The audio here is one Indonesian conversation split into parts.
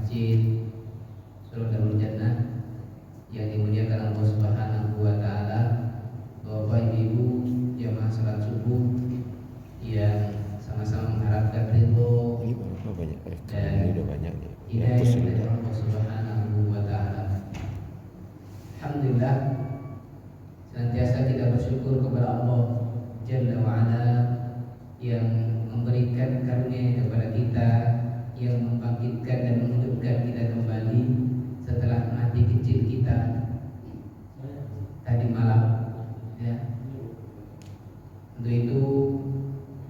Masjid Surgaul Jannah yang dimuliakan Allah Subhanahu wa taala, Bapak Ibu jamaah salat subuh yang sama-sama mengharapkan ridho dan hidayah dari Allah Subhanahu wa taala. Alhamdulillah, senantiasa kita bersyukur kepada Allah Jalla wa Ala yang memberikan karunia kepada kita, yang membangkitkan dan menghidupkan kita kembali setelah mati kecil kita tadi malam, ya. Untuk itu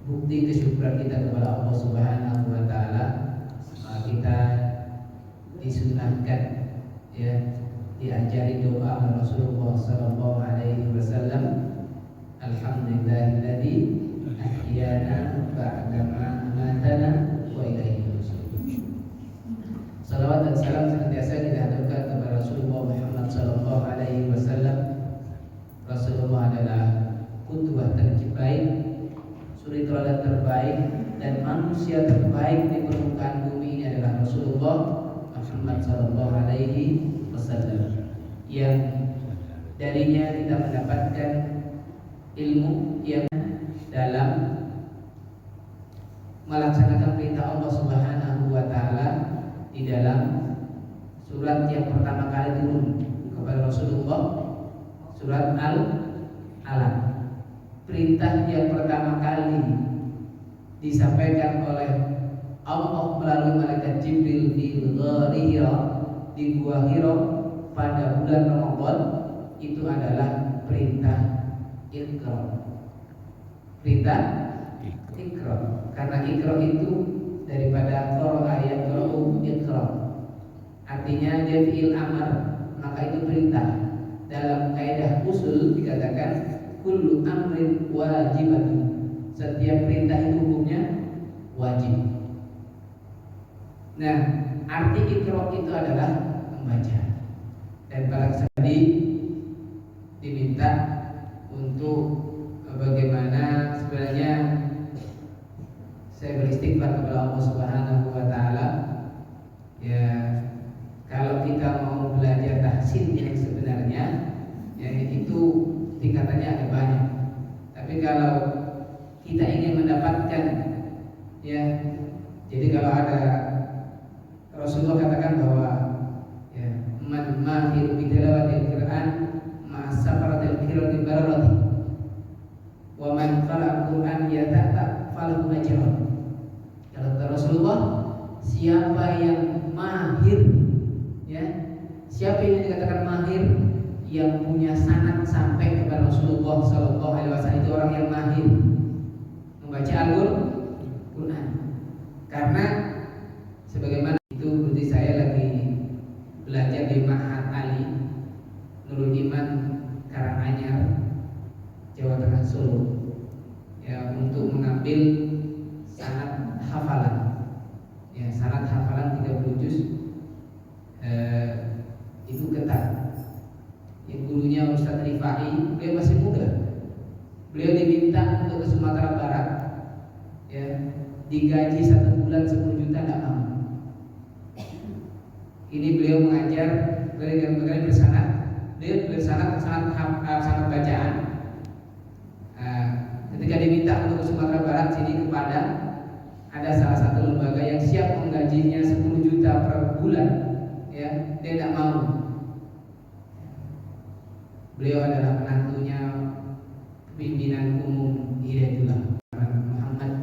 bukti kesyukuran kita kepada Allah Subhanahu wa taala, kita disunahkan, ya, diajari doa Rasulullah sallallahu alaihi wasallam, alhamdulillahilladzi ahyana ba'dama amatana wa ilaihi nusyur. Salawat dan salam senantiasa kita haturkan kepada Rasulullah Muhammad sallallahu alaihi wasallam. Rasulullah adalah qudwah terbaik, suri teladan terbaik, dan manusia terbaik di permukaan bumi ini adalah Rasulullah Muhammad sallallahu alaihi wasallam, yang darinya kita mendapatkan ilmu yang dalam melaksanakan perintah Allah Subhanahu wa taala di dalam surat yang pertama kali turun kepada Rasulullah, surat Al-Alaq. Perintah yang pertama kali disampaikan oleh Allah melalui malaikat Jibril di Ghari Hira, di Gua Hira pada bulan Ramadan, itu adalah perintah Iqra. Perintah Iqra. Karena Iqra itu daripada qara'a yaqra'u Iqra. Artinya dia fi'il amar, maka itu perintah. Dalam kaidah usul dikatakan kullu amrin wajibatun. Setiap perintah itu hukumnya wajib. Nah, arti Iqra itu adalah membaca. Dan para tadi diminta untuk bagaimana sebenarnya saya beristighfar kepada Allah Subhanahu wa taala. Ya, kalau kita mau belajar tahsin yang sebenarnya, ya, itu tingkatannya ada banyak. Tapi kalau kita ingin mendapatkan, ya, jadi kalau ada Rasulullah katakan bahwa, ya, man mahir bitilawatil Quran ma'asafaratil kirati barati wa man qara'a Quran yata'ta falahu ajrun. Kata Rasulullah, siapa yang mahir, ya, siapa yang dikatakan mahir, yang punya sanad sampai kepada Rasulullah sallallahu alaihi wasallam, itu orang yang mahir membaca Al-Quran. Karena sebagaimana itu berarti saya lagi belajar di Ma'had Ali Nurul Iman Karanganyar, Jawa Tengah, Solo, ya, untuk mengambil sanad hafalan, ya, sanad hafalan 30 juz. Itu ketat. Yang gurunya Ustaz Rifai, beliau masih muda. Beliau diminta untuk ke Sumatera Barat, ya, digaji 1 bulan 10 juta, tidak mau. Ini beliau mengajar berkali-kali bersanad. Dia bersanad sanad bacaan. Ketika diminta untuk ke Sumatera Barat sini kepada ada salah satu lembaga yang siap menggajinya 10 juta per bulan, ya, dia tidak mau. Beliau adalah menantunya pimpinan umum Hidayatullah Muhammad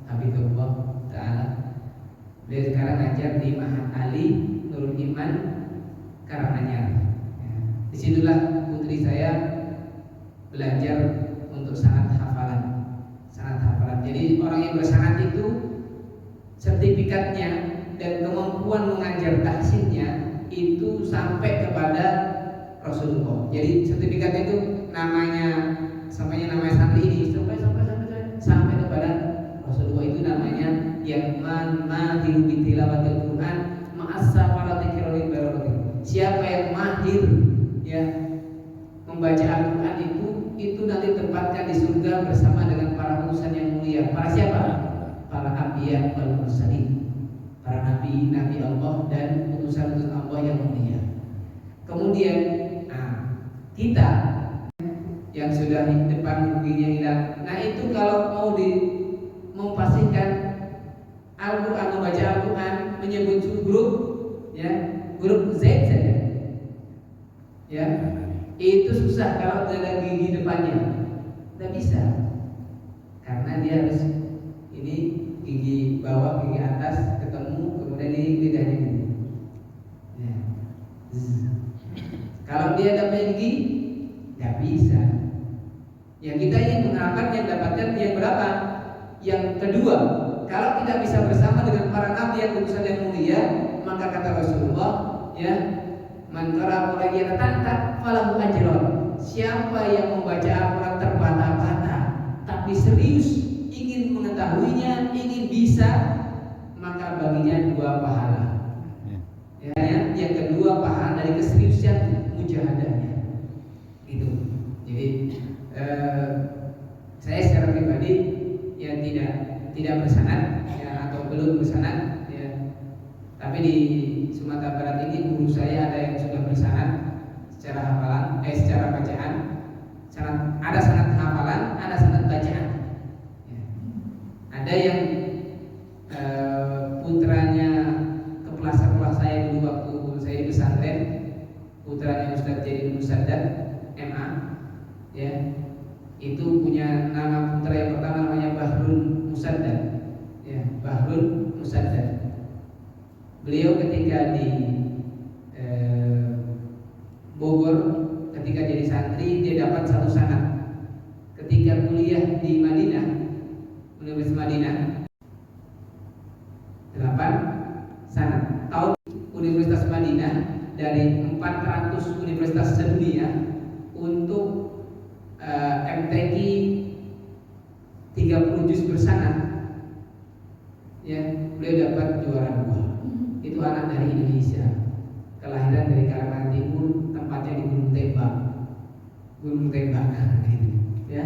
Habibullah Ta'ala. Beliau sekarang ngajar di Ma'had Ali Nurul Iman Karanganyar, ya. Disitulah putri saya belajar untuk sanad hafalan. Sanad hafalan. Jadi orang yang bersanad itu sertifikatnya dan kemampuan mengajar tahsinnya itu sampai kepada Rasulullah. Jadi sertifikatnya itu namanya santri ini sampai kepada Rasulullah. Itu namanya yang man mahir bitilawatil Quran ma'assafarati kirolin barokati. Siapa yang mahir, ya, membaca Al-Quran itu nanti tempatkan di surga bersama dengan para utusan yang mulia. Para siapa? Para anbiya wal mursalin. para nabi Allah dan utusan-utusan Allah yang mulia. Kemudian kita yang sudah di depan giginya hilang. Nah itu kalau mau mempastikan Al-Quran, membaca Al-Quran, menyebut grup, ya grup Z saja, ya itu susah kalau tidak ada gigi depannya, tidak bisa, karena dia harus ini gigi bawah, gigi atas ketemu, kemudian ini lidahnya ini. Ya. Kalau dia dapat gigi, nggak bisa. Ya kita ingin mengharapkan yang dapatkan yang berapa? Yang kedua. Kalau tidak bisa bersama dengan para nabi yang utusan yang mulia, maka kata Rasulullah, ya, man qara'a Qur'an tantat falahu ajrun. Siapa yang membaca Al-Quran terbata-bata tapi serius ingin mengetahuinya, ingin bisa, maka baginya 2 pahala. Ya, yang kedua pahala dari keseriusan mujahadahnya. Itu. Jadi saya secara pribadi ya tidak bersanad ya, atau belum bersanad ya. Tapi di Sumatera Barat ini guru saya ada yang sudah bersanad secara hafalan, secara bacaan. Ada sanad hafalan, ada sanad bacaan. Ya. Ada yang putranya kepala saya dulu waktu saya di pesantren, putranya Ustaz Jadi Musaddad MA, ya. Itu punya nama putra yang pertama namanya Bahrul Musaddad, ya, Bahrul Musaddad. Beliau ketika di Bogor, ketika jadi santri dia dapat 1 sanad. Ketika kuliah di Madinah, Universitas Madinah, 8 sanad. Tahun Universitas Madinah dari 400 universitas sedunia untuk MTQ 30 juz bersanad, ya, beliau dapat juara 2. Itu anak dari Indonesia, kelahiran dari Kalimantan Timur, tempatnya di Gunung Tembak, gitu, ya.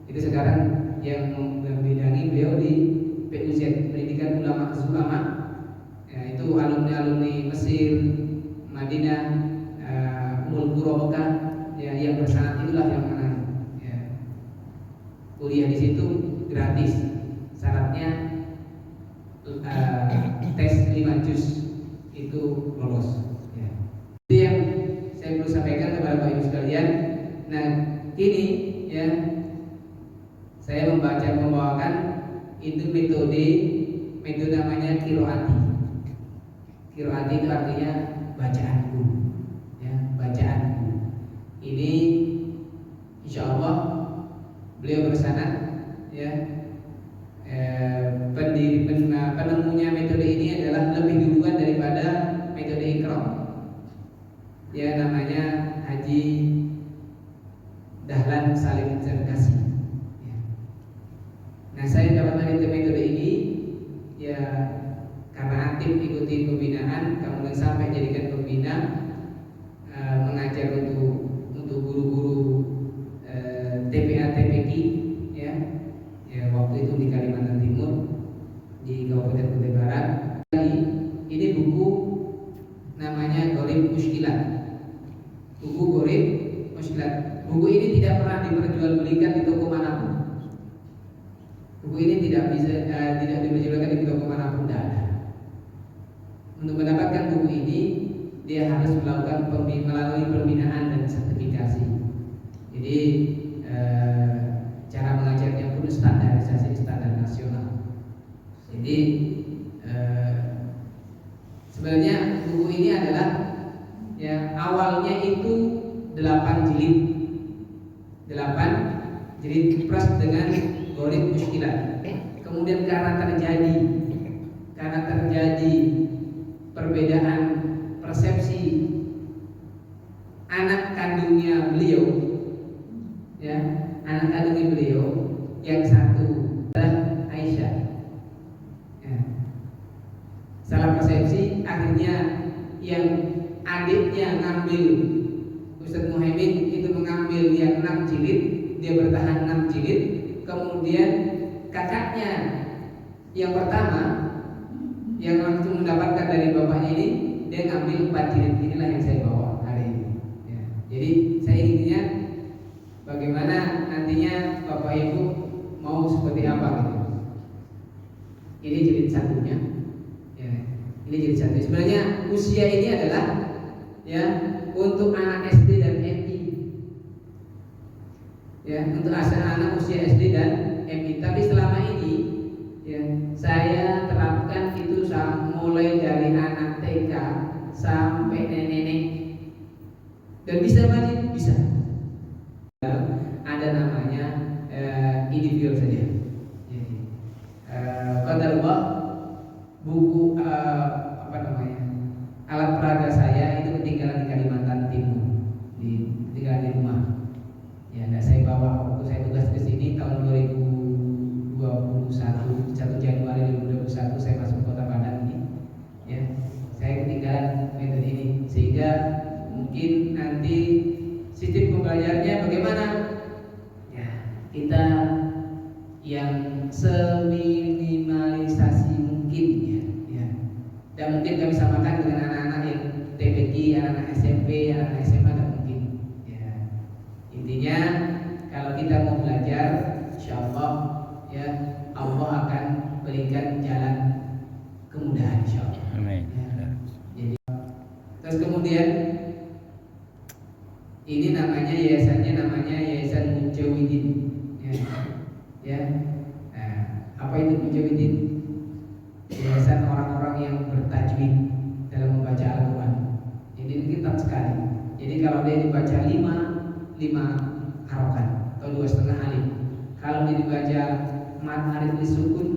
Itu sekarang yang membidangi beliau di PUZ, Pendidikan Ulama Zulama, ya, itu alumni Mesir, Madinah, Ummul Qura Mekah, ya, yang bersanad itulah yang menang. Kuliah di situ gratis, syaratnya tes 5 juz itu lolos. Ya. Itu yang saya perlu sampaikan kepada Bapak Ibu sekalian. Nah, kini ya saya membawakan itu metode namanya qiraati. Qiraati itu artinya bacaanku, ya, bacaanku. Ini insya Allah beliau bersanad, ya. Penemunya metode ini adalah lebih duluan daripada metode Iqra. Ya, namanya Haji Dahlan Salim Zarkasi. Ya. Nah, saya dapat metode ini ya karena aktif ikuti pembinaan, kemudian sampai jadikan pembina, mengajar untuk guru-guru TPA TPQ, ya, waktu itu di Kalimantan Timur, di Kabupaten Kutai Barat. Ini buku namanya Gharib Mushkilat. Buku Gharib Mushkilat. Buku ini tidak pernah diperjualbelikan di toko manapun. Buku ini tidak diperjualbelikan di toko manapun, tidak ada. Untuk mendapatkan buku ini dia harus melakukan melalui pembinaan dan sertifikasi. Jadi cara mengajarnya pun standar nasional. Jadi sebenarnya buku ini adalah ya awalnya itu 8 jilid plus dengan Gharib Mushkilat. Kemudian karena terjadi perbedaan persepsi anak kandungnya beliau, ya, anak kandungnya beliau yang satu adalah Aisyah, ya. Salah persepsi, akhirnya yang adiknya ngambil Ustadz Muhaimin itu mengambil yang 6 jilid, dia bertahan 6 jilid. Kemudian kakaknya yang pertama yang langsung mendapatkan dari bapaknya ini, dia ngambil 4 jilid inilah yang saya bawa hari ini. Ya. Jadi saya inginnya bagaimana nantinya Bapak Ibu mau seperti apa gitu. Ini jilid satunya. Ya. Ini jilid satu. Sebenarnya usia ini adalah ya untuk anak SD dan MI. Ya, untuk anak usia SD dan MI. Tapi selama ini ya, saya terapkan itu mulai dari anak TK sampai nenek-nenek. Dan bisa wajib? Bisa. Ada namanya individual saja. Jadi qadarullah buku apa namanya? Alat peraga saya itu ketinggalan di Kalimantan Timur, ketinggalan di rumah. Ya, nah saya bawa waktu saya tugas ke sini tahun 2021, 1 Januari 2021 saya masuk Kota Padang ini. Ya, saya ketinggalan metode ini sehingga mungkin nanti sistem pembelajarannya bagaimana? Ya, kita yang seminimalisasi mungkin ya. Dan mungkin kami samakan dengan anak-anak yang TPQ, anak-anak SMP, anak-anak SMA tak mungkin. Ya. Intinya kalau kita mau belajar, insyaallah ya Allah akan berikan jalan kemudahan insyaallah. Amin. Ya. Jadi terus kemudian ini namanya Yayasan Mujawidin. Ya. Ya. Nah, apa itu Mujawidin? Yayasan orang-orang yang bertajwid dalam membaca Al-Quran. Jadi ini kitab sekali. Jadi kalau dia dibaca 5 harokat atau 2,5 alif. Kalau dia dibaca mat alif disukun,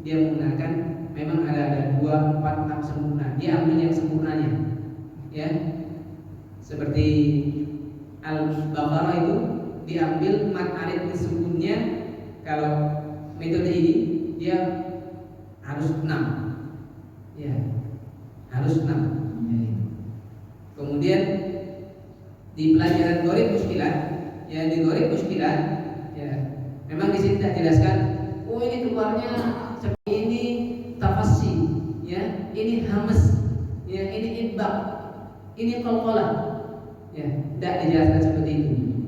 dia menggunakan memang ada 2, 4, 6 sempurna. Dia ambil yang sempurnanya. Ya. Seperti Al-Baqarah itu diambil mat alif disukunnya. Kalau metode ini dia harus 6. Ya. Harus 6. Ya. Kemudian di pelajaran Gharib Mushkilat, ya di Gharib Mushkilat, ya memang di sini tidak jelaskan. Oh ini keluarnya seperti ini tafassi, ya ini hamas, ya ini idbaq, ini qalqalah, ya tidak dijelaskan seperti itu.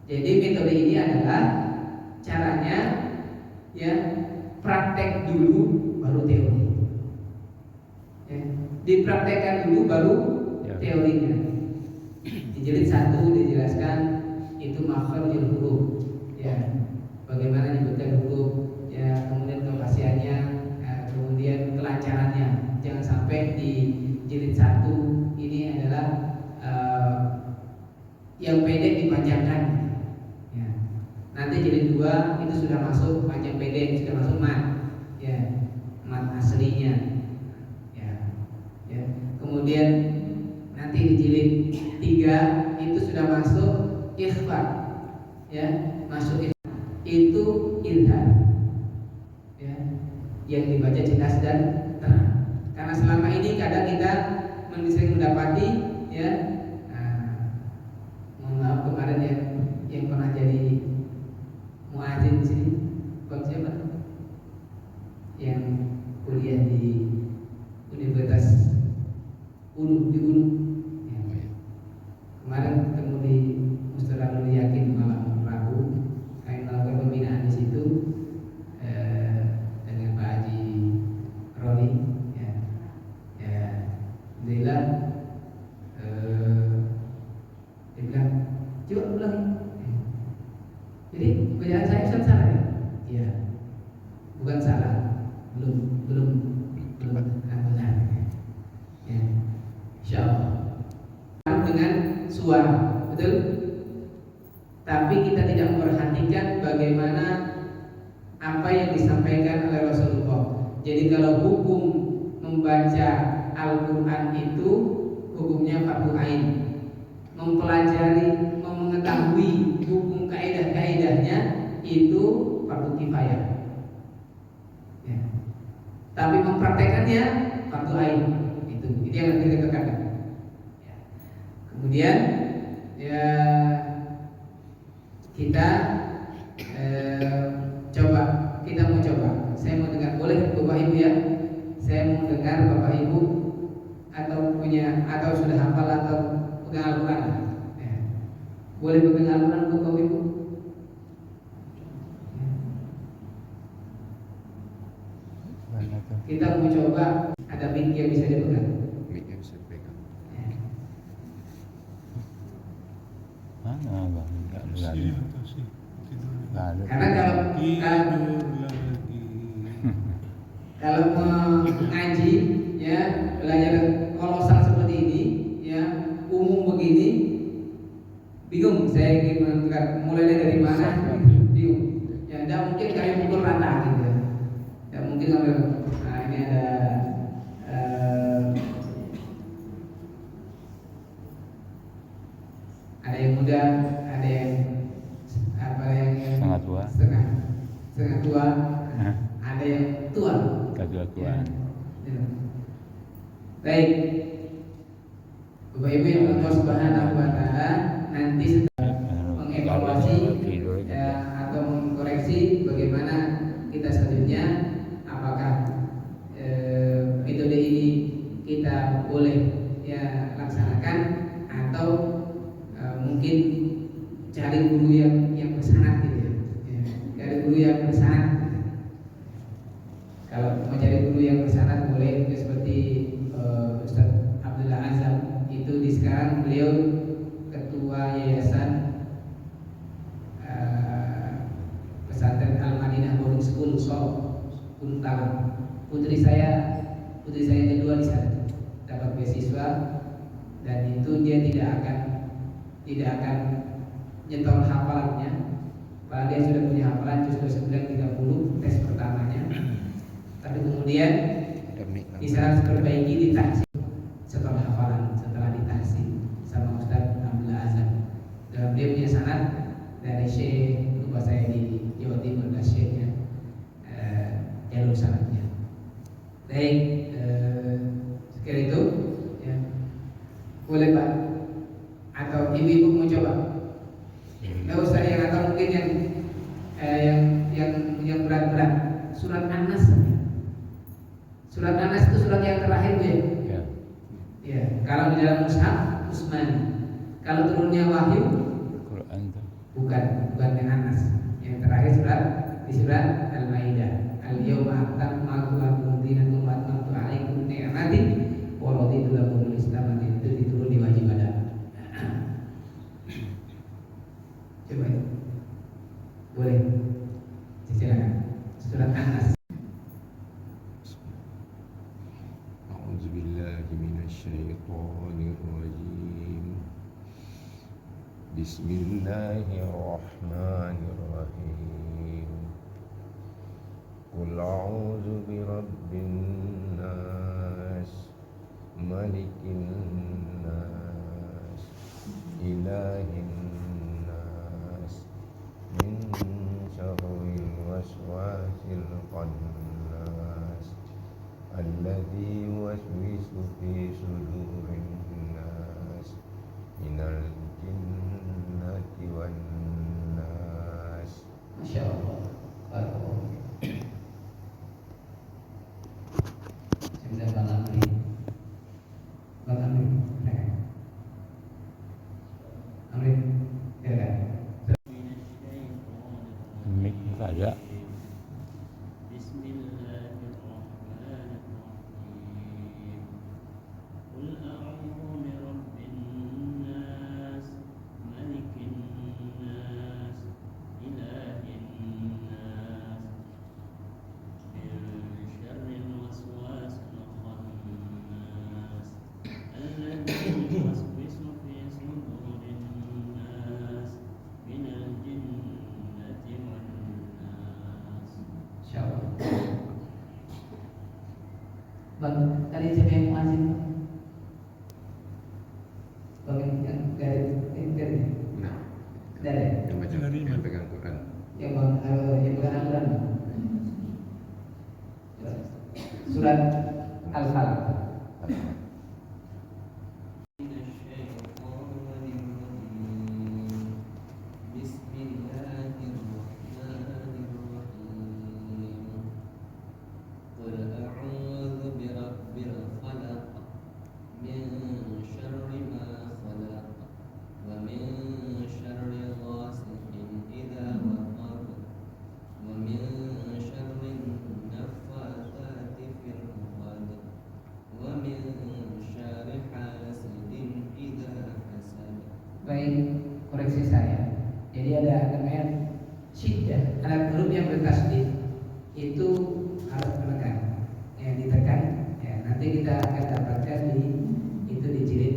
Jadi metode ini adalah caranya, ya praktek dulu baru teori. Ya, dipraktekkan dulu baru teorinya. Di jilid 1 dijelaskan itu makharijul huruf, ya bagaimana nyebutkan huruf, ya kemudian kefasihannya, kemudian kelancarannya. Jangan sampai di jilid 1 ini adalah yang pendek dipanjangkan. Ya. Nanti jilid 2 itu sudah masuk panjang pendek, sudah masuk mat, ya mat aslinya. Ya. Kemudian nanti di jilid 3 itu sudah masuk ikhfa, ya masuk ikhfa. Itu ilham, ya yang dibaca jelas dan terang. Karena selama ini kadang kita sering mendapati, ya mohon maaf kemarin yang pernah jadi muadzin di sini, Bang siapa? Yang kuliah di Universitas di Ulu. Ya. Kemarin ketemu di Mustalahul Yakin malam Rabu, kami melakukan pembinaan di situ dengan Pak Haji Roni. Ya, alhamdulillah. Dia bilang, coba ulangi. Jadi bacaan saya Ustaz salah ya? Iya, bukan salah, belum benar. Ya. Insyaallah dengan suara, betul? Tapi kita tidak memperhatikan bagaimana apa yang disampaikan oleh Rasulullah. Jadi kalau hukum membaca Al-Quran itu hukumnya fardu ain. Mempelajari, mengetahui hukum kaidah-kaidahnya itu fardu kifayah. Ya. Tapi mempraktekannya fardu ain. Itu yang nanti kita tekankan. Ya. Kemudian ya kita mau coba. Saya mau dengar, boleh Bapak Ibu ya? Saya mau dengar Boleh pegang Al-Quran untuk Bapak Ibu? Kita mau coba, ada mic yang bisa dipegang. Mic yang bisa dipegang. Mana bang? Enggak berani. Karena kalau mengaji ya, belajar kolosal seperti ini ya, umum begini, bingung saya ingin menentukan mulainya dari mana, bingung. Ya, tidak mungkin kami pukul rata gitu ya. Tidak mungkin kami. Nah, ini ada yang muda, ada yang setengah tua, setengah tua, ada yang tua. Kedua-dua. Ya. Baik, Bapak Ibu yang Allah Subhanahu wa Ta'ala, nanti setelah mengevaluasi atau mengkoreksi bagaimana kita selanjutnya, apakah metode ini kita boleh ya laksanakan atau mungkin cari guru yang bersanad gitu ya. Cari guru yang bersanad. Kalau mau cari guru yang bersanad boleh, seperti Ustaz Abdullah Azam itu di sekarang beliau ketua yayasan pesantren Al-Madinah Boarding School Solo Untalang. Putri saya kedua di sana dapat beasiswa, dan itu dia tidak akan nyetor hafalannya, padahal dia sudah punya hafalan juz 29 30 tes pertamanya. Tapi kemudian di sana diperbaiki, ditahsin setelah hafalan, setelah ditahsin sama Ustaz Abdullah Azam. Dan dia punya sanad dari Syekh, lupa saya di Jawa Timur, dan Syekhnya jalur sanadnya. Baik, sekali itu ya. Boleh Pak, atau ibu-ibu mau coba? Ya Ustaz, yang atau mungkin yang berat-berat, surat An-Nas. Surat An-Nas itu surat yang terakhir ya. Ya. Ya, kalau di dalam mushaf Utsmani. Kalau turunnya wahyu Quran itu. bukan yang An-Nas. Yang terakhir di surat Al-Maidah. Al-yawma akmaltu lakum dinakum wa atmamtu 'alaikum ni'mati wa raditu lakumul Islam. Itu diturun di wajib ada. Coba ya. Boleh. Silakan. Surat An-Nas. A'udzubillahi minasyaitonirrajim. Bismillahirrahmanirrahim. Qul a'udzu birabbin nas, malikin nas, ilahin nas, min syarril waswasil khannas, alladzi yuwaswisu fi sudurin nas, minal jinnati wan nas. Masya Allah. Mic enggak ada. Bang, tadi siapa yang muazin? Bang yang dari Nah, dari yang baca yang pegang Quran. yang bang yang bukan Al-Quran. Surat Al-Falaq. baik koreksi saya. Jadi ada namanya syiddah, ada huruf yang bertasydid itu harus menekan, ya ditekan. Ya, nanti kita akan dapatkan itu di jilid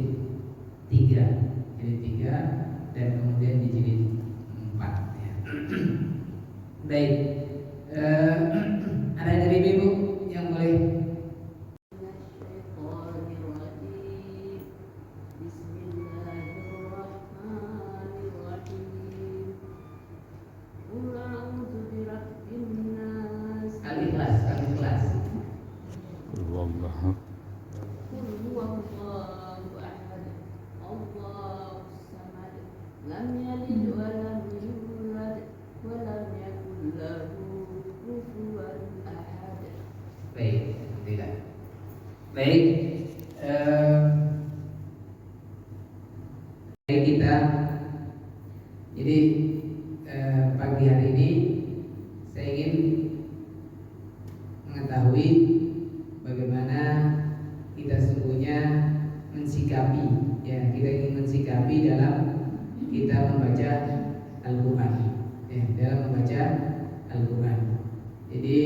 3, dan kemudian di jilid 4. Ya. Baik, ada dari ibu yang boleh. Al-Ikhlas. Wallahu lam yalid wa lam yulad wa lam yakul lahu kufuwan ahad. Baik, tidak. Baik, kita jadi pagi hari ini saya ingin mengetahui bagaimana kita sesungguhnya mensikapi, ya kita ingin mensikapi dalam kita membaca Al-Quran, ya, dalam membaca Al-Quran. Jadi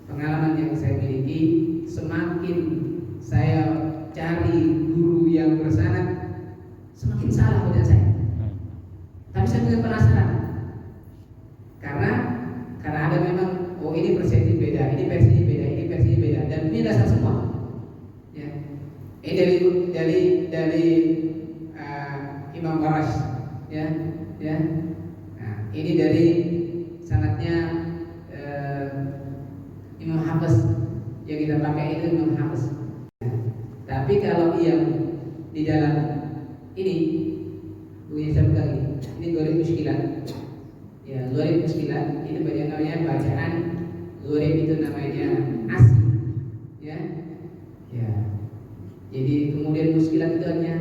pengalaman yang saya miliki, semakin saya cari guru yang bersanad, semakin salah bacaan saya. Tapi saya juga penasaran, karena ada memang ini persepsi beda, ini versinya beda, ini versinya beda, dan punya dasar semua. Ya, ini dari Imam Warash, ya. Nah, ini dari sanadnya Imam Hafiz, yang kita pakai itu Imam Hafiz. Tapi kalau yang di dalam ini bukunya saya pegang ini Gharib Mushkilat. Ya, Gharib Mushkilat itu namanya bacaan Gharib, itu namanya asli. Ya. Jadi kemudian muskilat itu hanya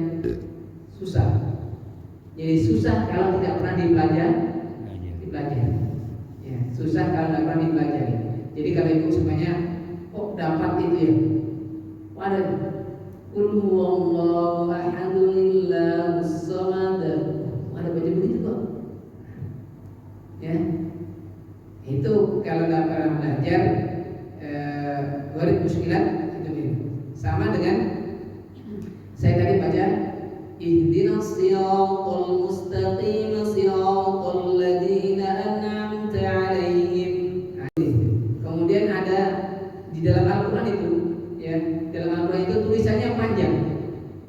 susah. Jadi susah kalau tidak pernah dipelajari. Ya, susah kalau tidak pernah dipelajari. Jadi kalau ibu semuanya dapat itu ya. Waduh. Qul huwallahu ahad Allahus samad. Ada baca begitu kok. Ya. Itu kalau tidak pernah belajar Gharib Mushkilat itu gitu. Sama dengan saya tadi baca ihdinas siratal mustaqim siratal ladzina an'amta 'alaihim. Kemudian ada di dalam Al-Qur'an itu, ya, dalam Al-Qur'an itu tulisannya panjang.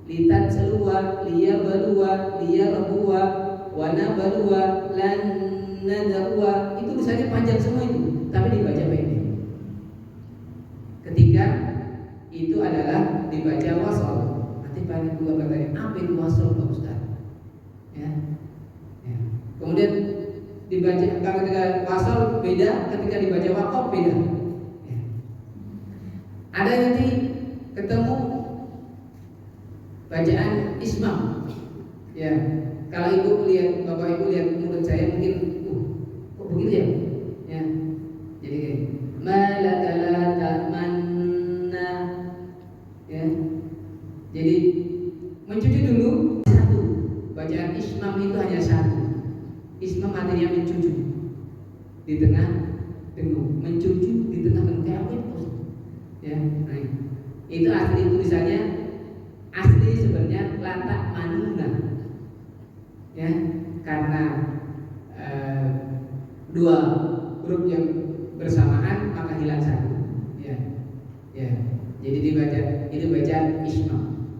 Litat selua, liya balua, liya rabua, wana balua, lan nadua. Itu tulisannya panjang semua itu, tapi dibaca pendek. Ketika itu adalah dibaca wasol. Nanti banyak juga bertanya, apa itu wasol Pak Ustaz? Ya. Kemudian dibaca ketika wasol beda, ketika dibaca waqaf beda. Ya. Ada nanti ketemu bacaan ismam. Ya. Kalau ibu lihat, bapak ibu lihat mulut saya mungkin, kok begitu ya? Ya. Jadi malaka la ta'manna. Ya. Jadi mencuci dulu satu. Bacaan ismam itu hanya satu. Ismam artinya mencuci di tengah dengung, mencuci di tengah dengung, kayak apa itu? Ya, nah, itu asli tulisannya asli sebenarnya latak manuna. Ya, karena dua huruf yang bersamaan maka hilang satu. Ya. Jadi dibaca ismam.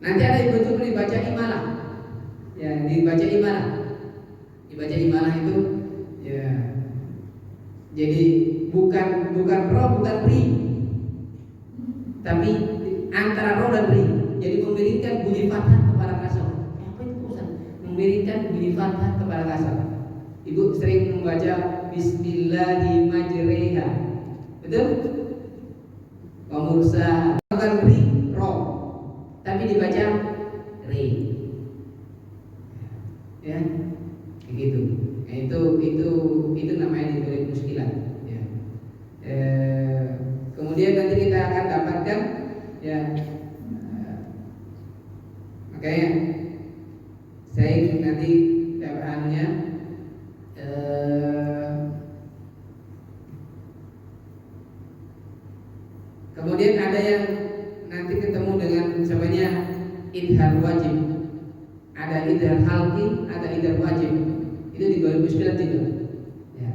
Nanti ada yang betul dibaca imalah. Ya, dibaca imalah. Dibaca imalah itu ya. Jadi bukan ro, bukan ri. Tapi antara ro dan ri. Jadi memberikan bunyi fathah kepada kasar. Apa itu Ustaz? Memberikan bunyi fathah kepada kasar. Ibu sering membaca Bismillahirrahmanirrahim. Betul? Wa mursa bukan ri, ro. Tapi dibaca re. Ya, begitu. Nah, itu namanya di Gharib Mushkilat. Ya. Kemudian nanti kita akan dapatkan, ya, makanya nanti anunya kemudian ada yang nanti ketemu dengan sebenarnya idhar wajib, ada idhar halqi, ada idhar wajib. Itu di 2009 juga. Ya.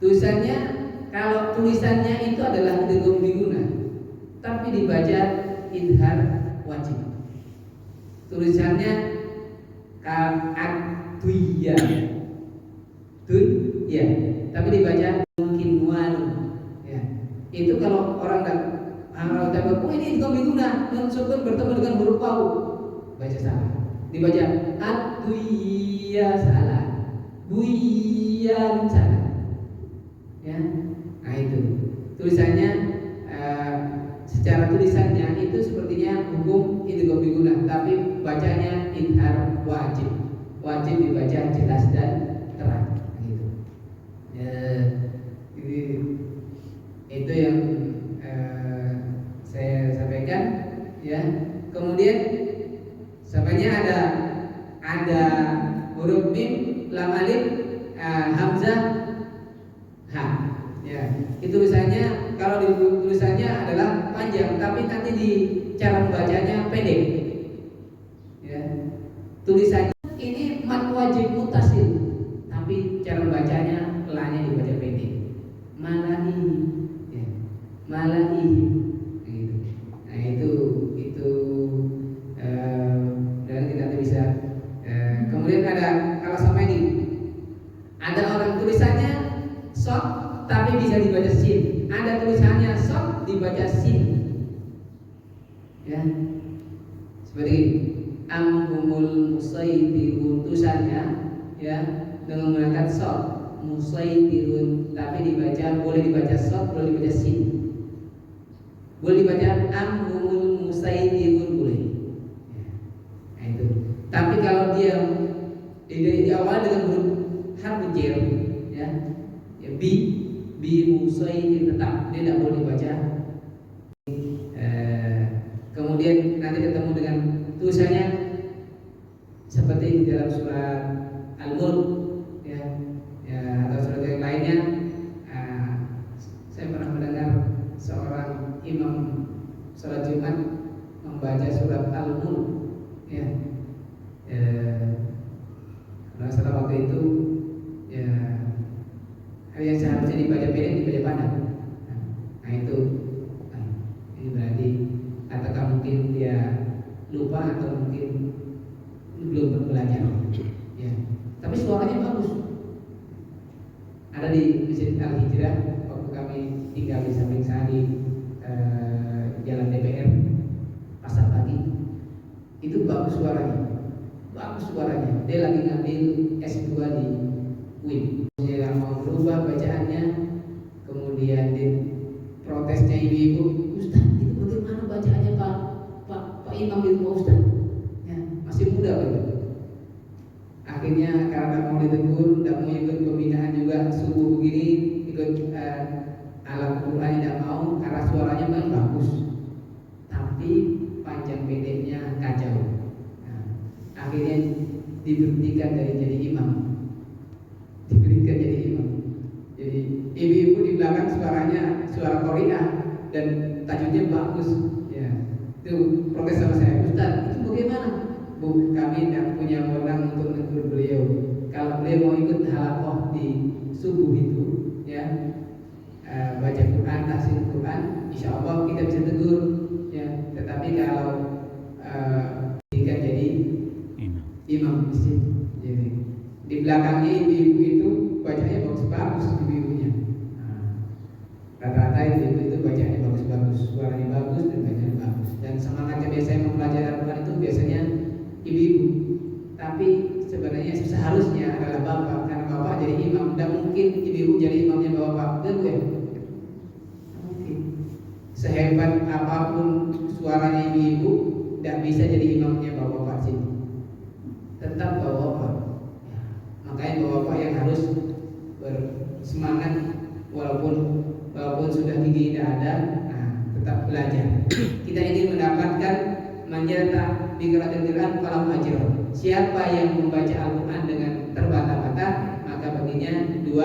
Tulisannya, kalau tulisannya itu adalah idgham biguna, tapi dibaca idhar wajib. Tulisannya ka'adwiyya, ya, tapi dibaca mungkin walu. Ya. Itu kalau orang tak tahu, ini idgham biguna, sukun bertemu dengan huruf wawu, baca salah. Dibaca adwiyya salah. Buiyan salah, ya. Nah itu tulisannya, secara tulisannya itu sepertinya hukum idgham biguna, tapi bacanya idhar wajib, wajib dibaca jelas dan terang, gitu. Itu yang saya sampaikan, ya. Kemudian sebenarnya ada huruf mim, lam alif, hamzah, ha, ya. Itu tulisannya, kalau di tulisannya adalah panjang, tapi nanti di cara membacanya pendek, ya. Tulisannya ini mat wajib mutasil, tapi cara membacanya lanya dibaca pendek, malahi, ya. Malahi, gitu. Nah itu dan kita nanti bisa. Kemudian ada kalau sama ini, ada orang tulisannya shot tapi bisa dibaca sin, ada tulisannya shot dibaca sin, ya. Seperti ini, amhumul musaitirun, tulisannya, ya, dengan menggunakan shot musaitirun, tapi boleh dibaca shot, boleh dibaca sin, boleh dibaca amhumul musaitirun, boleh. Nah itu. Tapi kalau dia di awal dengan huruf harf jar, ya, bi musaitir, tetap dia tidak boleh dibaca. Kemudian nanti ketemu dengan tulisannya seperti di dalam surat Al-Mulk, ya, atau surat yang lainnya. Saya pernah mendengar seorang imam sholat Jumat membaca surat Al-Mulk, ya. Masalah waktu itu, ya, yang seharusnya dibaca pendek dibaca panjang. Nah itu, ini berarti apakah mungkin dia lupa atau mungkin belum belajar, ya. Tapi suaranya bagus. Ada di Masjid Al-Hijrah waktu kami tinggal di samping sana di Jalan DPR Pasar Pagi, itu bagus suaranya. Dia lagi ngambil S2 di UIN. Dia mau berubah bacaannya, kemudian di protesnya ibu-ibu, Ustaz itu bagaimana bacaannya Pak Imam itu Pak Ustaz, ya, masih muda Pak. Akhirnya karena mau ditegur, tidak mau ikut pembinaan juga subuh begini, ikut alam Quran tidak mau karena suaranya memang bagus, tapi panjang pendeknya kacau. Akhirnya diberhentikan dari jadi imam. Jadi ibu-ibu di belakang suaranya suara Korea dan tajwidnya bagus, ya. Itu protes sama saya, Ustaz itu bagaimana? Bu, kami tidak punya wewenang untuk menegur beliau. Kalau beliau mau ikut halaqah di subuh itu, ya, baca Quran, tahsin Quran, insya Allah kita bisa tegur, ya. Tetapi kalau jadi imam masjid, jadi di belakangnya ibu-ibu itu bacanya bagus-bagus, ibu-ibunya. Rata-rata ibu-ibu itu bacanya bagus-bagus, suaranya bagus dan bacanya bagus. Dan semangatnya biasanya mempelajari Al-Quran itu biasanya ibu-ibu. Tapi sebenarnya seharusnya adalah bapak, karena bapak jadi imam. Tidak mungkin ibu-ibu jadi imamnya bapak. Tidak mungkin. Sehebat apapun suaranya ibu-ibu, tidak bisa jadi imamnya bapak-bapak sini. Tetap bapak-bapak. Makanya bapak-bapak yang harus bersemangat walaupun sudah gigi tidak ada, tetap belajar. Kita ingin mendapatkan manjata biqira'atil Quran falahu ajrun. Siapa yang membaca Al-Qur'an dengan terbata-bata, maka baginya 2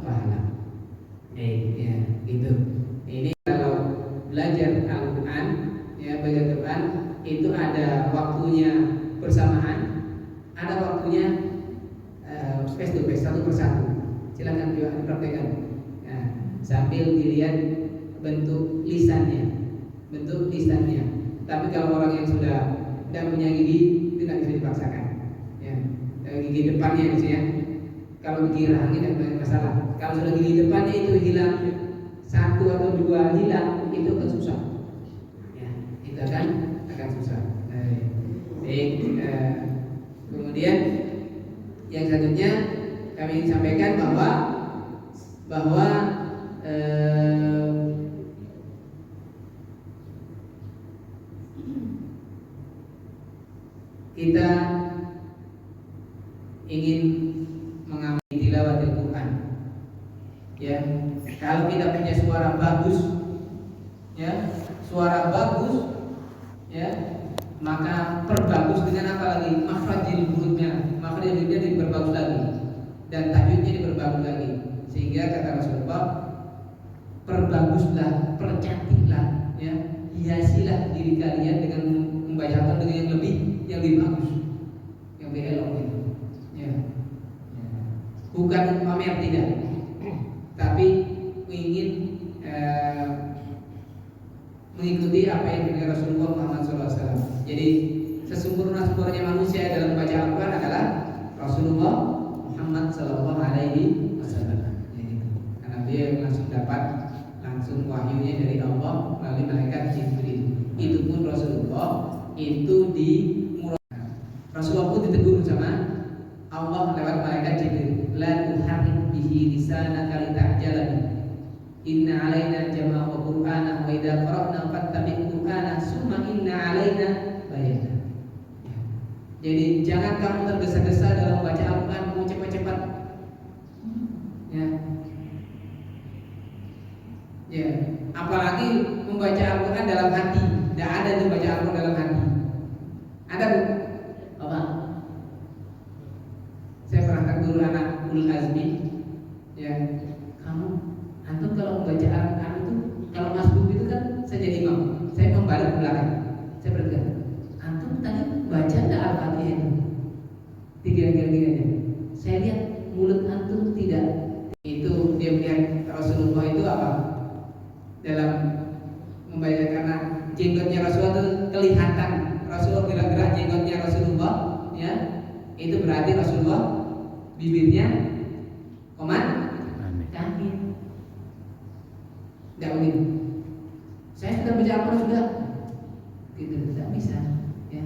pahala. Ya, gitu. Ini kalau belajar Al-Qur'an, ya belajar Quran itu ada waktunya bersamaan, ada waktunya face to face, satu persatu. Silakan juga dipraktekkan. Nah, sambil dilihat bentuk lisannya. Tapi kalau orang yang sudah tidak punya gigi, itu tidak bisa dipaksakan. Ya, gigi depannya misalnya. Kalau gigi rahangnya tidak masalah. Kalau sudah gigi depannya itu hilang 1 atau 2 hilang, itu akan susah. Ya, itu akan susah. Baik. Kemudian yang selanjutnya kami ingin sampaikan bahwa kita ingin mengambil tilawatil Quran. Ya, kalau kita punya suara bagus, ya, maka perbagus dengan apa lagi? Makhrajil hurufnya diperbagus lagi dan tajwidnya diperbagus lagi. Sehingga kata Rasulullah, perbaguslah, percantiklah, ya, hiasilah diri kalian dengan membacakan dengan yang lebih bagus, yang lebih elok gitu. Ya. Bukan pamer, tidak, tapi ingin mengikuti apa yang dikatakan Rasulullah Muhammad SAW. Jadi sesempurna-sempurnanya manusia dalam membaca Al-Quran adalah Rasulullah Muhammad SAW. Karena dia langsung dapat wahyunya dari Allah melalui malaikat Jibril. Itu pun Rasulullah itu Rasulullah pun ditegur sama Allah lewat malaikat Jibril. La tuharrik bihi lisanaka lita'jala bihi. Inna alaina jam'a wa qur'ana wa idza qara'na fattabi' qur'ana summa inna alaina bayana. Jadi jangan kamu tergesa-gesa dalam membaca Al-Qur'an, mau cepat-cepat. Ya, apalagi membaca Al-Qur'an dalam hati. Tidak ada itu baca Al-Qur'an dalam hati. Ada Bu? Bapak? Saya pernah guru anak Ulul Azmi. Ya, antum kalau membaca Al-Quran itu, kalau masbuk itu kan saya jadi imam, saya membalik ke belakang, saya berkata, antum tadi baca enggak Al-Fatihah itu? Tiga-tiganya. Saya lihat mulut antum tidak. Itu dia melihat Rasulullah itu apa? Dalam membaca, karena jenggotnya Rasulullah itu kelihatan. Rasulullah gerak-gerak jenggotnya Rasulullah, ya, itu berarti Rasulullah bibirnya kami. Tidak begitu. Saya sudah baca Al-Quran sudah, gitu, tidak bisa. Ya.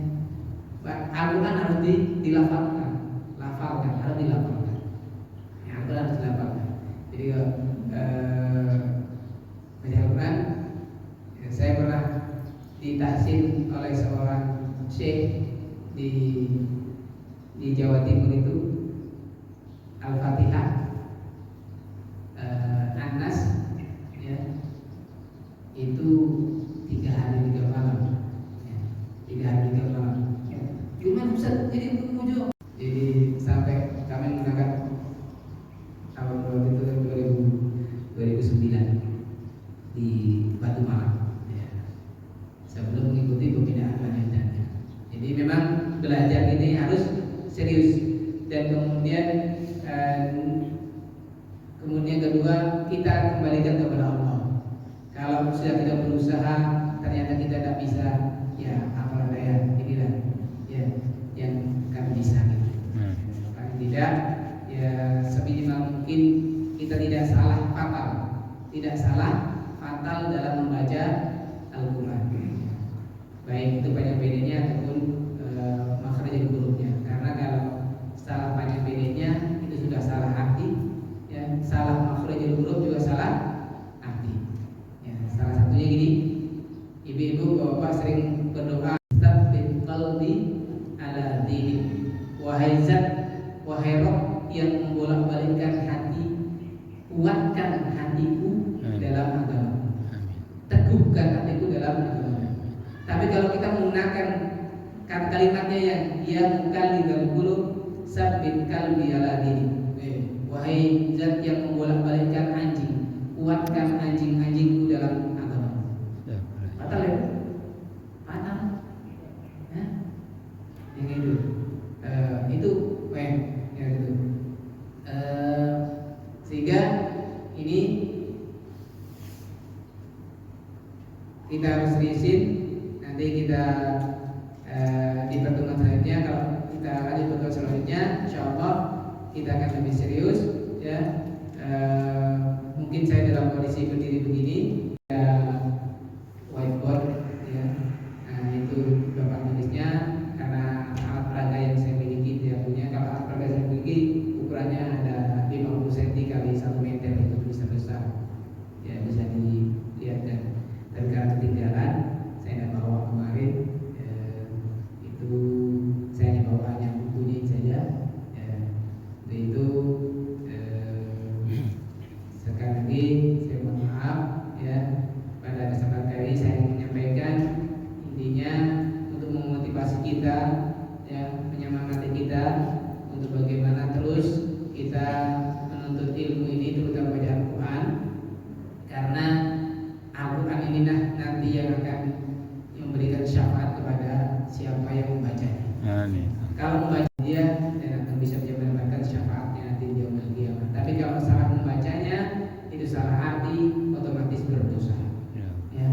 Al-Quran harus dilafalkan, harus dilafalkan. Ya, Al-Quran harus dilafalkan. Jadi baca Al-Quran, ya, saya pernah ditahsin oleh seorang syekh di Jawa Timur itu, Al-Fatihah, An-Nas, ya, itu 3 hari 3 malam, ya, 3 hari 3 malam. Ya. Cuma Ustaz jadi muncul. Jadi sampai kami menggunakan tahun itu 2009 di Batu Malang, ya, sebelum mengikuti pembinaan lanjutannya. Jadi memang belajar ini harus serius, dan kemudian kedua, kita kembalikan kepada Allah. Kalau sudah kita berusaha ternyata kita tidak bisa, ya apalah daya, inilah ya yang kami bisa gitu. Paling tidak ya seminimal mungkin kita tidak salah fatal dalam membaca Al-Quran, baik itu panjang pendeknya ataupun makhrajul hurufnya. Karena kalau salah panjang pendeknya itu sudah salah arti, ya, salah makhrajul huruf juga salah arti. Ya, salah satunya gini, ibu-ibu bapak sering berdoa, "Tsabbit qalbi ala dini." Wahai zat, wahai Roh yang membolak-balikkan hati, kuatkan hatiku dalam agama. Teguhkan hatiku dalam agama. Tapi kalau kita gunakan kalimatnya yang ya mukallidul qulub sabbit qalbi ala dini. Wahai zat yang membolak-balikkan anjing, kuatkan anjing-anjingku dalam agama. Batal ya? Batal. Yang itu ya gitu. Sehingga ini kita harus seriusin. Nanti kita di pertemuan selanjutnya, kalau kita lanjut pertemuan selanjutnya, insyaallah kita akan lebih serius ya. Mungkin saya dalam kondisi berdiri begini ya, whiteboard ya. Nah, itu bapak tulisnya karena alat peraga yang saya miliki tidak punya. Kalau alat peraga saya miliki ukurannya ada 50 cm kali 1 meter, itu bisa besar ya, bisa dilihat. Dan karena ketinggalan saya tidak bawa kemarin, itu saya hanya bawa hanya bukunya saja ya. Itu sekali lagi saya mohon maaf ya. Pada kesempatan kali ini saya menyampaikan intinya untuk memotivasi kita ya, menyemangati kita untuk bagaimana terus kita menuntut ilmu ini, terutama baca Al-Quran, karena Al-Quran ini nanti yang akan memberikan syafaat kepada siapa yang membacanya. Kalau membaca dia akan bisa mendapatkan syafaatnya nanti di yaumul qiyamah. Tapi kalau salah membacanya, itu salah arti, otomatis berdosa. Ya.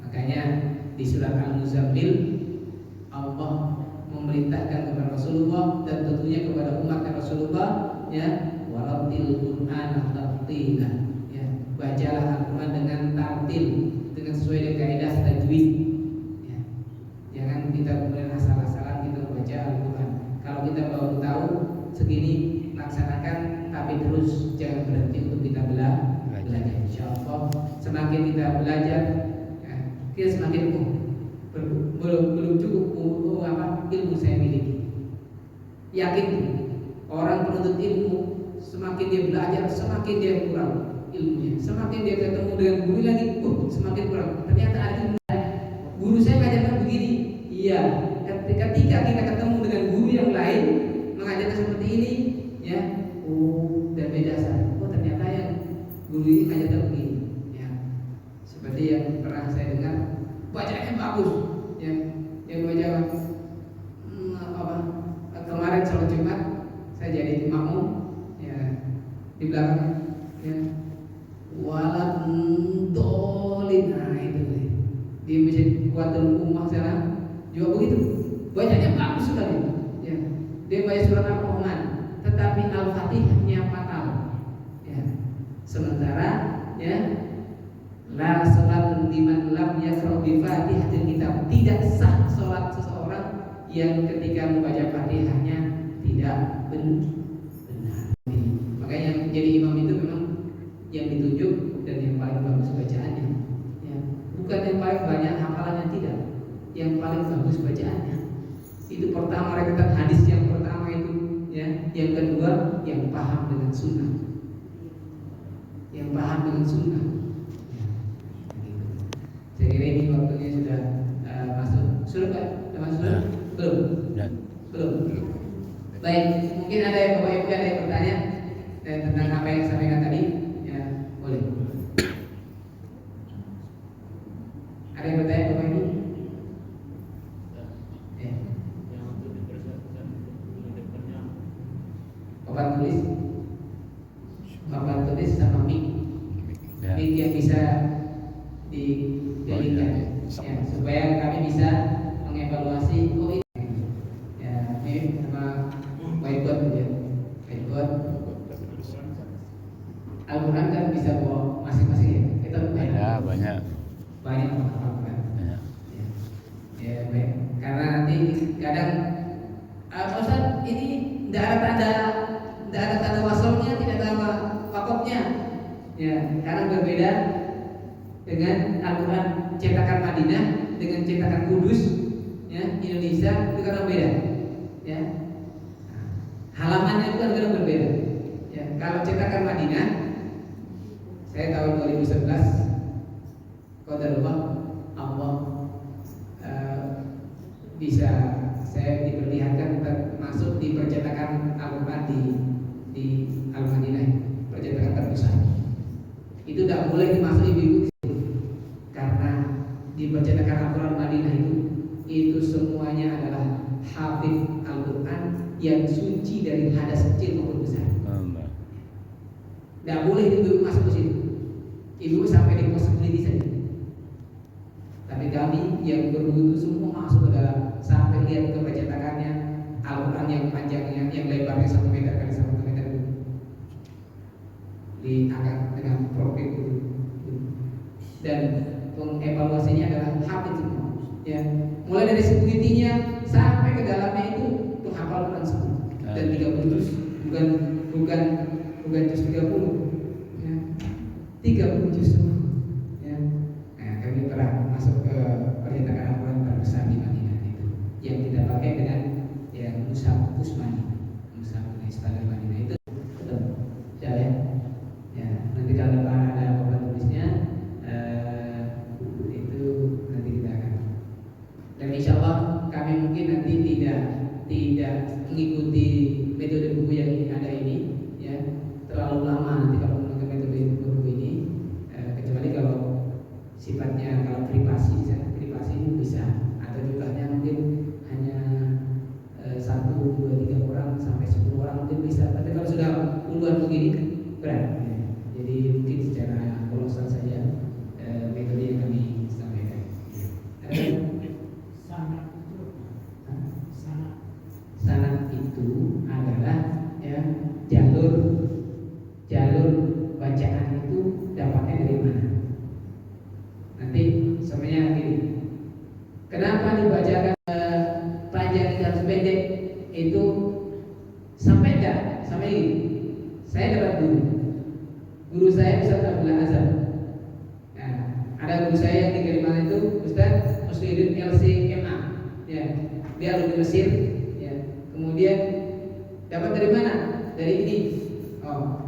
Makanya di surat Al-Muzammil Allah memerintahkan kepada Rasulullah dan tentunya kepada umat Rasulullah ya, waratil Qur'an tartila ya, bacalah Al-Quran dengan tartil, dengan sesuai dengan kaidah tajwid ya. Jangan kita kemudian asal-asalan kita membaca Al-Quran. Kalau kita baru tahu segini, laksanakan, tapi terus jangan berhenti untuk kita belajar. Insyaallah semakin kita belajar ya, kita semakin belum cukup ilmu saya miliki. Yakin orang penuntut ilmu semakin dia belajar semakin dia kurang ilmunya, semakin dia ketemu dengan guru lagi semakin kurang. Ternyata ada ilmu, guru saya mengajarkan begini. Iya, ketika kita ketemu dengan guru yang lain mengajarkan seperti ini ya, dan beda saya. Ternyata yang guru ini mengajarkan begini ya. Seperti yang pernah saya dengar, bacaannya bagus ya, yang baca kemarin sholat Jumat saya jadi makmum ya, di belakang ya, walat dolin, nah itu di masjid Kuatul Ummah sana juga begitu, bacanya bagus sekali ya. Dia baca surat Ar-Rahman tetapi Al-Fatihahnya fatal ya. Sementara ya, la salat liman lam yaqra bi Fatihatil kitab, tidak sah salat seseorang yang ketika membaca Fatihahnya tidak benar. Makanya yang jadi imam itu memang yang ditunjuk dan yang paling bagus bacaannya ya. Bukan yang paling banyak hafalannya, tidak, yang paling bagus bacaannya. Itu pertama reketan hadis yang pertama itu ya. Yang kedua yang paham dengan sunnah, yang paham dengan sunnah ya. Saya kira ini waktunya sudah masuk. Sudah Pak? Sudah masuk? Belum. Baik, mungkin ada yang Bapak Ibu ada yang bertanya tentang apa yang saya sampaikan tadi ya, boleh. Ada yang bertanya Bapak Ibu? Ya. Papan tulis sama mic yang bisa dijadikan ya, supaya kami bisa mengevaluasi ini ya, ini sama whiteboard ya. Whiteboard Al-Quran kan bisa bawa masing-masing ya. Kita banyak Al-Quran ya, baik. Karena nanti kadang Ustaz ini tidak ada tanda wasolnya, tidak ada wakofnya ya, karena berbeda dengan Al-Quran cetakan Madinah dengan cetakan Kudus ya, Indonesia itu kan beda ya. Halamannya itu kan berbeda ya. Kalau cetakan Madinah saya tahun 2011 qadarullah Allah bisa saya diperlihatkan termasuk di percetakan Al-Quran di Al-Madinah, percetakan terbesar. Itu tidak boleh dimasuk ibu-ibu karena di percetakan Al-Quran Madinah itu semuanya adalah hafid Al-Quran yang suci dari hadas kecil maupun besar. Tidak boleh ibu masuk ke situ. Ibu sampai di pos security saja. Tapi kami yang berwudu semua masuk ke dalam sampai lihat ke percetakannya Al-Quran yang panjangnya, yang lebarnya 1 meter kali 1 meter diangkat dengan profil itu. Dan pengevaluasinya adalah hafid semua. Ya, mulai dari security-nya sampai ke dalamnya itu hafal Quran semua. Dan 30 juz, bukan juz 30. Ya. 30 juz semua. Ya. Nah, kami pernah masuk ke percetakan Al-Quran terbesar di Madinah itu yang kita pakai dengan ya mushaf Usmani, mushaf standar Madinah itu betul. Ya, nanti kalau ada papan tulisnya itu nanti kita akan. Dan insya Allah kami mungkin nanti tidak mengikuti metode buku yang ada ini, ya terlalu lama nanti kalau menggunakan metode buku ini, kecuali kalau sifatnya kalau privasi bisa atau jumlahnya mungkin hanya 1, 2, 3 orang sampai 10 orang mungkin bisa. Tapi kalau sudah puluhan begini berat. Ya. Jadi mungkin secara kolosal saja metode yang kami sampaikan. Sanad itu adalah ya jalur bacaan itu dapatnya dari mana? Nanti semuanya gini. Kenapa dibacakan panjang dan pendek itu sampai enggak? Sampai ini. Saya dapat guru saya Ustaz Abdullah Azhar. Nah, ada guru saya yang di Kalimantan itu Ustaz Muslimin LCMA. Ya, dia alumni Mesir. Ya, kemudian dapat dari mana? Dari ini.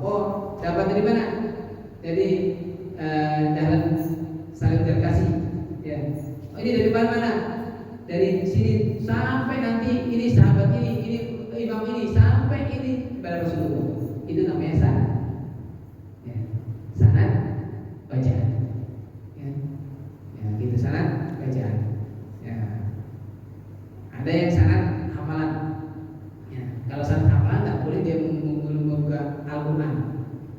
Oh, dapat dari mana? Dari Dahlan Salim Terkasih. Ya. Oh, ini dari mana? Dari sini sampai nanti ini sahabat ini imam ini sampai ini kepada Rasulullah. Itu namanya sanad. Ya. Sanad bacaan. Ya. Ya, gitu sanad bacaan. Ya. Ada yang sanad hafalan. Ya. Kalau sanad hafalan tak boleh dia membuka Al-Quran.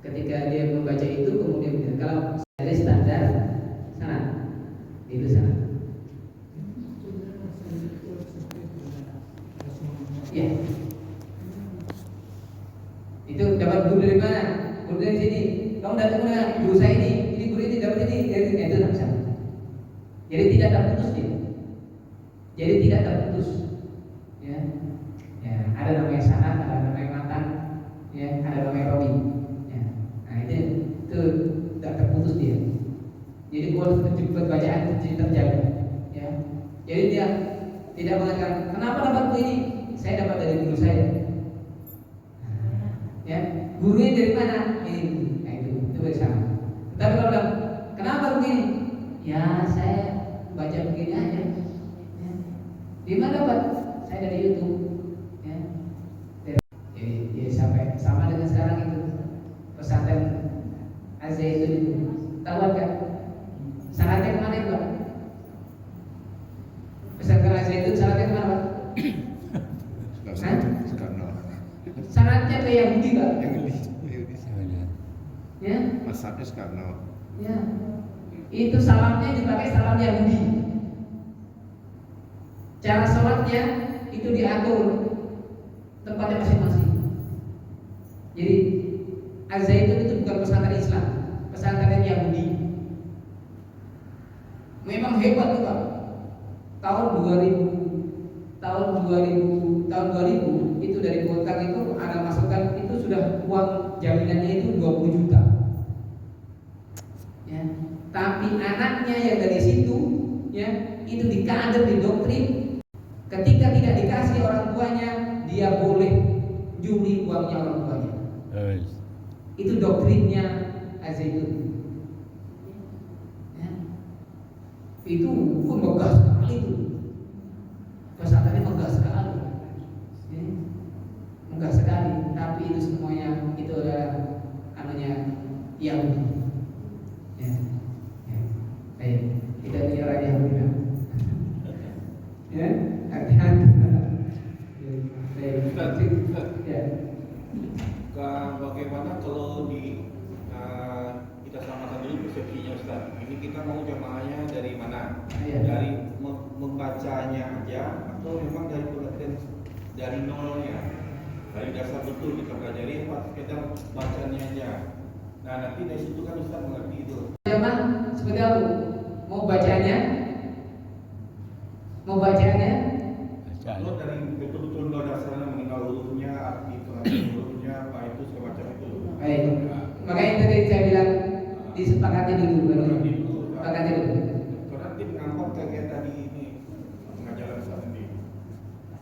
Ketika dia membaca itu kemudian kalau ada standar sanad itu sanad. Ya. Itu dapat guru dari mana? Guru dari sini. Kamu datang mana? Guru saya ini guru ini dapat ini dari sini. Itu tidak salah. Jadi tidak terputus dia. Jadi tidak terputus. Ya. Ya, ada namanya sanad, ada namanya matan, ya, ada namanya rawi. Ya. Nah, itu tidak terputus dia. Jadi buat bacaan terjaga. Ya. Jadi dia tidak mengatakan kenapa dapat ini? Saya dapat dari guru saya. Ya, gurunya dari mana? Ini, nah itu bersama. Tapi kalau bilang, kenapa begini? Ya, saya baca begini aja. Ya. Di mana dapat? Saya dari YouTube. Ya. Jadi sampai sama dengan sekarang itu pesantren Az-Zaitun itu. Tahu kan? Syaratnya kemana itu, Pak? Pesantren Az-Zaitun syaratnya kemana, Pak? Syaratnya ke Yahudi, Pak. Yahudi. Ya. Masabnya Soekarno. Ya. Itu salamnya dipakai salam Yahudi. Cara sholatnya itu diatur tempatnya masing-masing. Jadi Az-Zaitun itu bukan pesantren Islam, pesantren Yahudi. Memang hebat tuh, Pak. Tahun 2000 itu dari Golkar itu ada masukan itu sudah uang jaminannya itu 20 juta. Ya. Tapi anaknya yang dari situ ya itu dikader di doktrin ketika tidak dikasih orang tuanya dia boleh juli uangnya orang tuanya. Itu doktrinnya Az-Zaitun. Ya. Itu pun megah sekali itu. mudah sekali, tapi itu semuanya itu adalah anunya Yahudi. Ya. Ya. Baik, kita punya raja Yahudi. Ya, hati-hati. Baik, ya. Bagaimana kalau kita samakan dulu persepsinya Ustaz. Ini kita mau jamaahnya dari mana? Iya. Dari membacanya aja atau memang dari pengertian dari nolnya? Dari dasar betul kita pelajari apa sekedar bacanya aja. Nah nanti dari situ kan Ustaz mengerti itu. Jamaah seperti apa? Mau bacanya? Lo dari betul-betul lo dasarnya mengenal hurufnya, arti pengertian hurufnya, apa itu segala macam itu. Baik. Makanya tadi saya bilang disepakati dulu baru. Sepakati dulu. Karena tim nampak kayak tadi ini pengajaran Ustaz ini.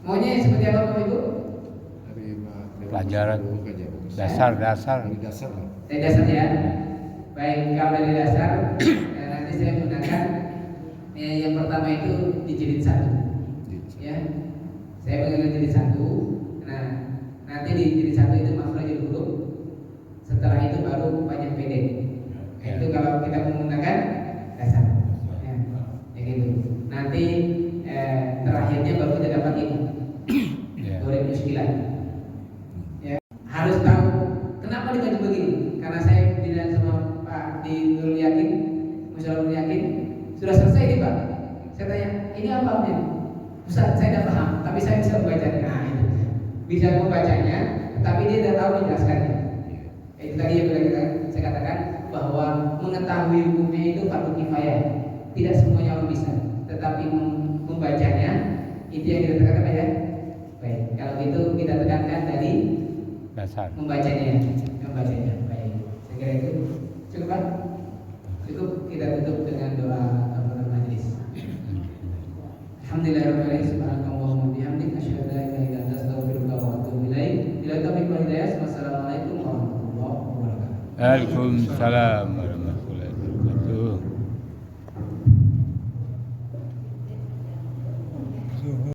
Maunya seperti apa Bapak Ibu? Pelajaran dasar. Dari dasar lah. Dari dasar ya. Baik, kalau dari dasar nanti saya gunakan yang pertama itu dijilid 1. Ya. Saya menggunakan jilid 1. Nah, nanti di jilid 1 itu makhrajul huruf. Setelah itu baru panjang pendek. Nah, itu kalau kita menggunakan dasar. Ya. Ya gitu. Nanti terakhirnya baru kita dapat ini. Dorek muskilah. Ya, harus tahu kenapa dibagi begini. Karena saya bilang sama Pak di Nurul Yakin, Musyawarah Nurul Yakin, sudah selesai nih Pak. Saya tanya, ini apa Pak? Ustaz, saya tidak paham, tapi saya bisa membacanya. Nah, itu bisa membacanya, tapi dia tidak tahu menjelaskannya. Itu tadi yang saya katakan bahwa mengetahui hukumnya itu fardu kifayah. Tidak semuanya orang bisa, tetapi membacanya itu yang kita tekankan ya. Baik, kalau itu kita tekankan dari Dasar. membacanya. Baik, saya kira itu cukup Pak. Cukup, kita tutup dengan doa kafaratul majlis. Alhamdulillahirabbil subhanakallahumma bihamdika asyhadu an la ilaha illa anta astaghfiruka wa atubu ilaik. Bila taufiq wal hidayah. Wassalamualaikum warahmatullahi wabarakatuh. Waalaikumsalam.